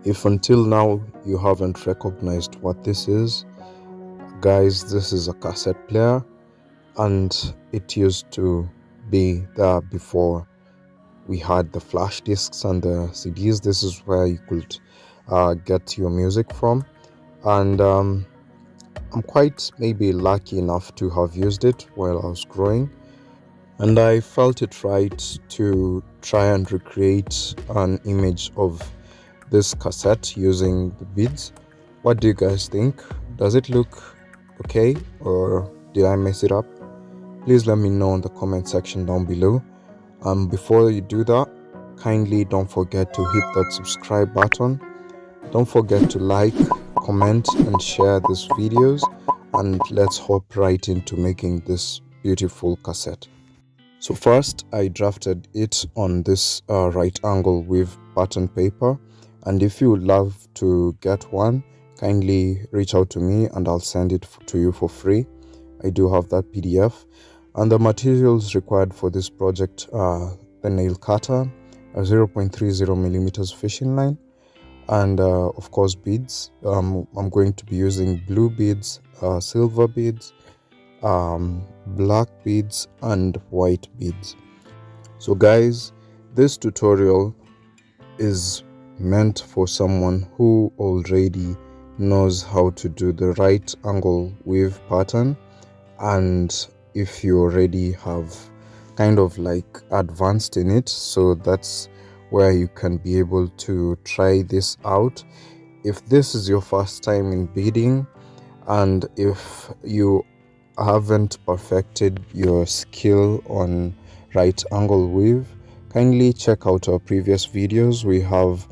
If until now you haven't recognized what this is, guys, this is a cassette player, and it used to be there before we had the flash discs and the CDs. This is where you could get your music from, and I'm quite maybe lucky enough to have used it while I was growing, and I felt it right to try and recreate an image of this cassette using the beads. What do you guys think? Does it look okay, or did I mess it up? Please let me know in the comment section down below. Before you do that, kindly don't forget to hit that subscribe button. Don't forget to like, comment, and share these videos, and let's hop right into making this beautiful cassette. So first, I drafted it on this right angle with pattern paper, and if you would love to get one, kindly reach out to me and I'll send it to you for free. I do have that PDF, and the materials required for this project are the nail cutter, a 0.30 millimeters fishing line, and of course beads. I'm going to be using blue beads, silver beads, black beads, and white beads. So guys, this tutorial is meant for someone who already knows how to do the right angle wave pattern, and if you already have kind of like advanced in it, so that's where you can be able to try this out. If this is your first time in beading, and if you haven't perfected your skill on right angle weave, kindly check out our previous videos. We have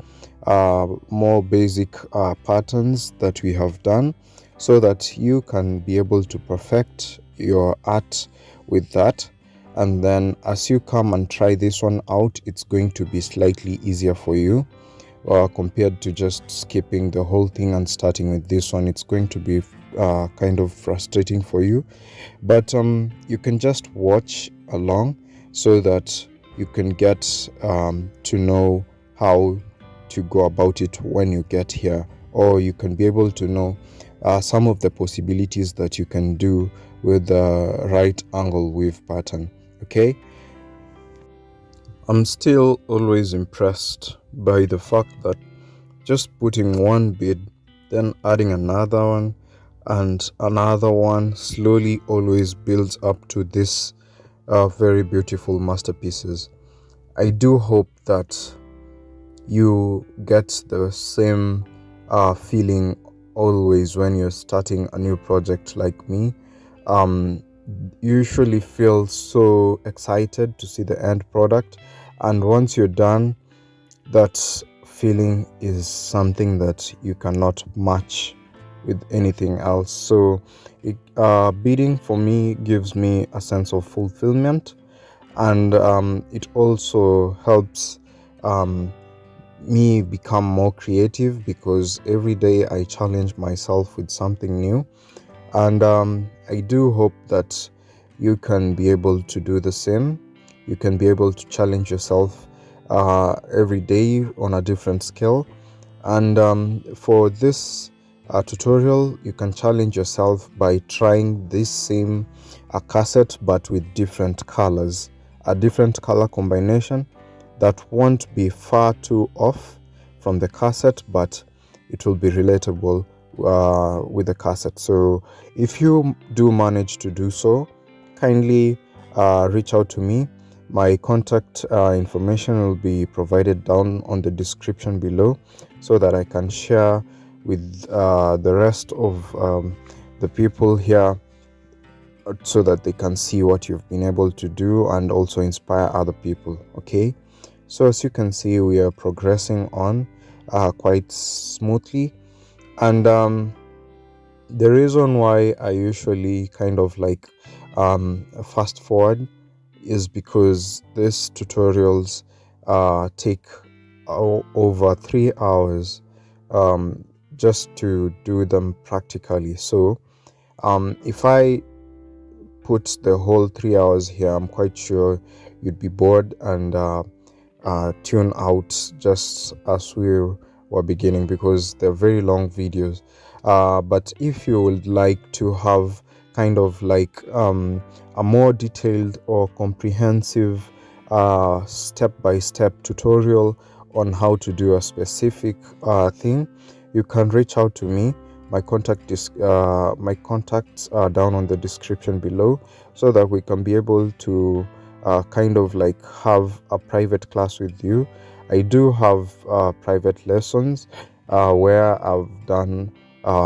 more basic patterns that we have done, so that you can be able to perfect your art with that. And then as you come and try this one out, it's going to be slightly easier for you compared to just skipping the whole thing and starting with this one. It's going to be kind of frustrating for you, but you can just watch along so that you can get to know how to go about it when you get here, or you can be able to know some of the possibilities that you can do with the right angle weave pattern. Okay, I'm still always impressed by the fact that just putting one bead, then adding another one and another one, slowly always builds up to this very beautiful masterpieces. I do hope that you get the same feeling always when you're starting a new project like me. You usually feel so excited to see the end product, and once you're done, that feeling is something that you cannot match with anything else. So beading for me gives me a sense of fulfillment, and it also helps me become more creative, because every day I challenge myself with something new. And I do hope that you can be able to do the same. You can be able to challenge yourself every day on a different skill. And for this tutorial, you can challenge yourself by trying this same cassette but with different colors, a different color combination that won't be far too off from the cassette, but it will be relatable with the cassette. So if you do manage to do so, kindly reach out to me. My contact information will be provided down on the description below, so that I can share with the rest of the people here, so that they can see what you've been able to do and also inspire other people. Okay, so as you can see, we are progressing on quite smoothly, and the reason why I usually kind of like fast forward is because these tutorials take over 3 hours just to do them practically. So if I put the whole 3 hours here, I'm quite sure you'd be bored and tune out just as we're we're beginning, because they're very long videos. But if you would like to have kind of like a more detailed or comprehensive step-by-step tutorial on how to do a specific thing, you can reach out to me. My my contacts are down on the description below, so that we can be able to kind of like have a private class with you. I do have private lessons where I've done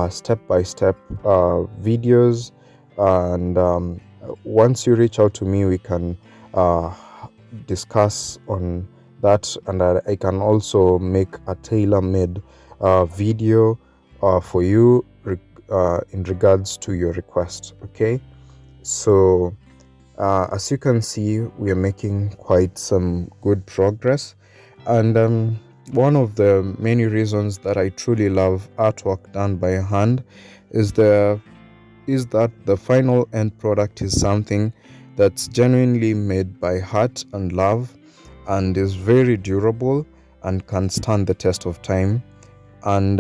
step-by-step videos, and once you reach out to me, we can discuss on that, and I can also make a tailor-made video for you in regards to your request. Okay, so as you can see, we are making quite some good progress, and one of the many reasons that I truly love artwork done by hand is that the final end product is something that's genuinely made by heart and love, and is very durable and can stand the test of time, and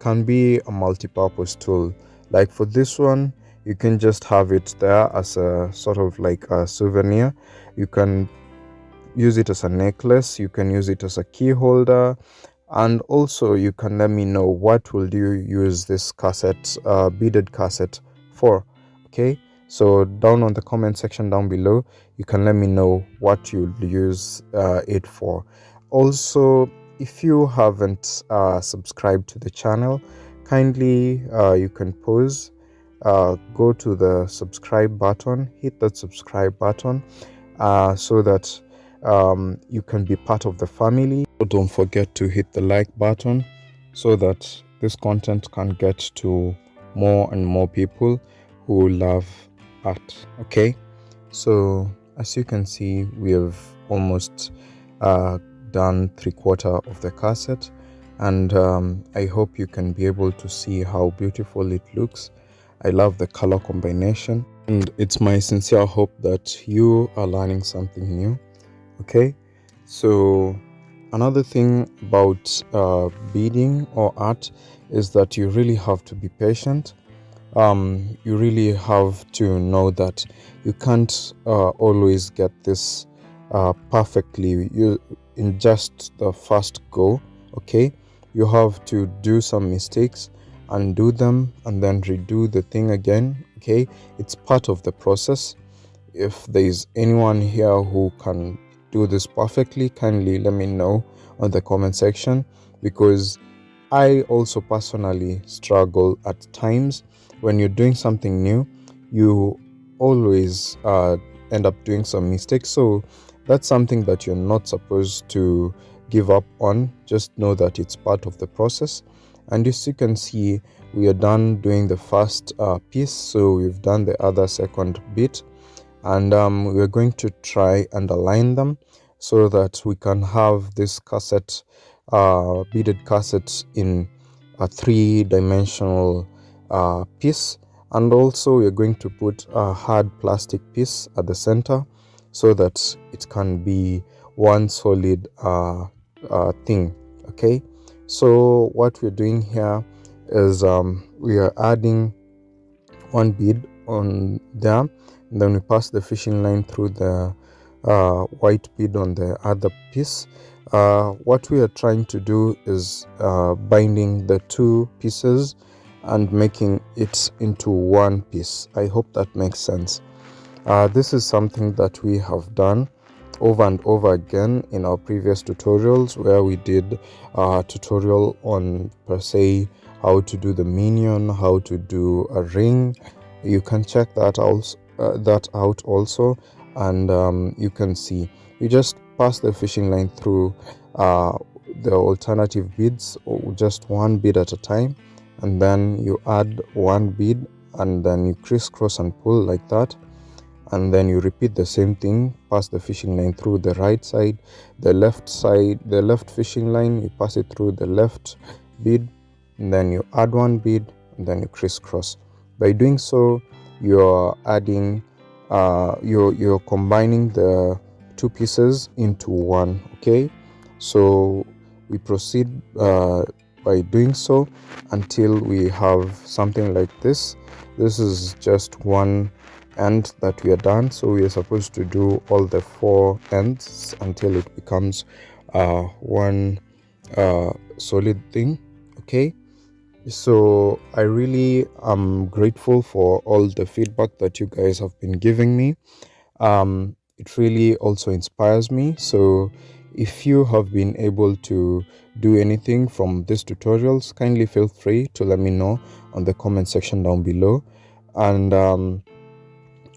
can be a multi-purpose tool. Like for this one, you can just have it there as a sort of like a souvenir. You can use it as a necklace, you can use it as a key holder, and also you can let me know what will you use this cassette, beaded cassette, for. Okay, so down on the comment section down below, you can let me know what you'll use it for. Also, if you haven't subscribed to the channel, kindly you can pause, go to the subscribe button, hit that subscribe button, so that you can be part of the family. Don't forget to hit the like button, so that this content can get to more and more people who love art. Okay, so as you can see, we have almost done 3/4 of the cassette, and I hope you can be able to see how beautiful it looks. I love the color combination, and it's my sincere hope that you are learning something new. Okay, so another thing about beading or art is that you really have to be patient. You really have to know that you can't always get this perfectly in just the first go. Okay, you have to do some mistakes, undo them, and then redo the thing again. Okay, it's part of the process. If there is anyone here who can do this perfectly, kindly let me know on the comment section, because I also personally struggle at times. When you're doing something new, you always end up doing some mistakes, so that's something that you're not supposed to give up on. Just know that it's part of the process. And as you can see, we are done doing the first piece, so we've done the other second bit, and we're going to try and align them so that we can have this cassette, beaded cassette, in a 3-dimensional piece. And also we're going to put a hard plastic piece at the center, so that it can be one solid thing. Okay, so what we're doing here is we are adding one bead on there, and then we pass the fishing line through the white bead on the other piece. What we are trying to do is binding the two pieces and making it into one piece. I hope that makes sense. This is something that we have done over and over again in our previous tutorials, where we did a tutorial on, per se, how to do the minion, how to do a ring. You can check that out also, and you can see you just pass the fishing line through the alternative beads, or just one bead at a time, and then you add one bead, and then you crisscross and pull like that, and then you repeat the same thing. Pass the fishing line through the right side, the left fishing line, you pass it through the left bead, and then you add one bead, and then you crisscross. By doing so, you're adding you're combining the two pieces into one. Okay, so we proceed by doing so until we have something like this. This is just one end that we are done, so we are supposed to do all the 4 ends until it becomes one solid thing. Okay, so I really am grateful for all the feedback that you guys have been giving me. It really also inspires me. So if you have been able to do anything from these tutorials, kindly feel free to let me know on the comment section down below. And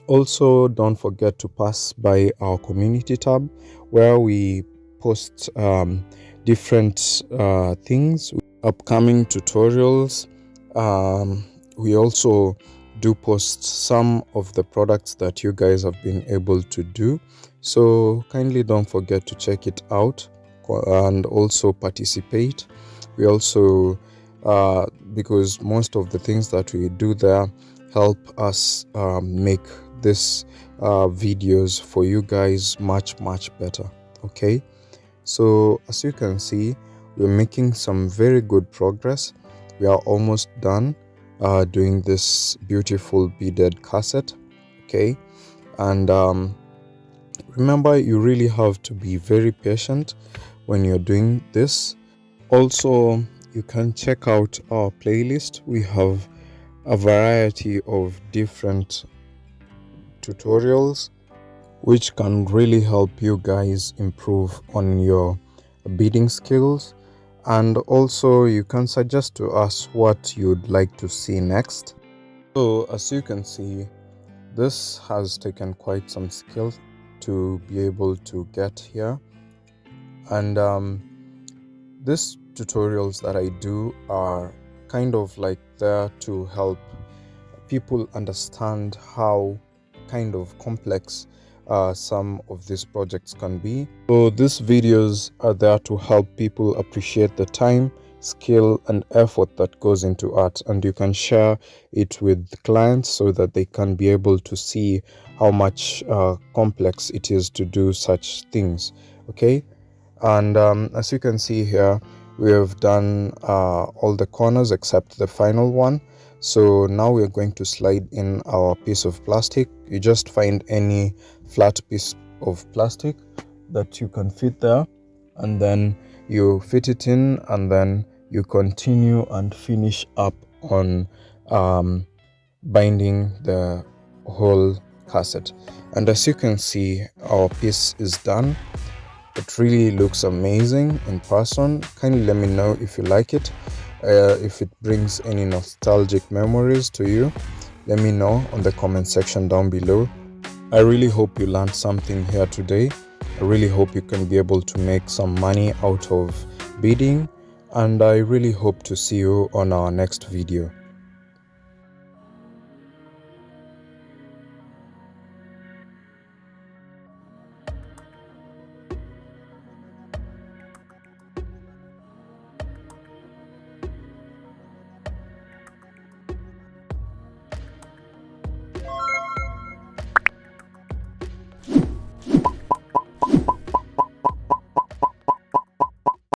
also don't forget to pass by our community tab, where we post different things, upcoming tutorials. We also do post some of the products that you guys have been able to do, so kindly don't forget to check it out and also participate. We also because most of the things that we do there help us make this videos for you guys much better. Okay, so as you can see, we're making some very good progress. We are almost done doing this beautiful beaded cassette. Okay, and remember, you really have to be very patient when you're doing this. Also, you can check out our playlist. We have a variety of different tutorials which can really help you guys improve on your beading skills. And also you can suggest to us what you'd like to see next. So as you can see, this has taken quite some skill to be able to get here. And these tutorials that I do are kind of like there to help people understand how kind of complex some of these projects can be. So these videos are there to help people appreciate the time, skill and effort that goes into art, and you can share it with clients so that they can be able to see how much complex it is to do such things. Okay, and as you can see here, we have done all the corners except the final one. So now we're going to slide in our piece of plastic. You just find any flat piece of plastic that you can fit there, and then you fit it in, and then you continue and finish up on binding the whole cassette. And as you can see, our piece is done. It really looks amazing in person. Kindly let me know if you like it. If it brings any nostalgic memories to you, let me know on the comment section down below. I really hope you learned something here today. I really hope you can be able to make some money out of beading, and I really hope to see you on our next video.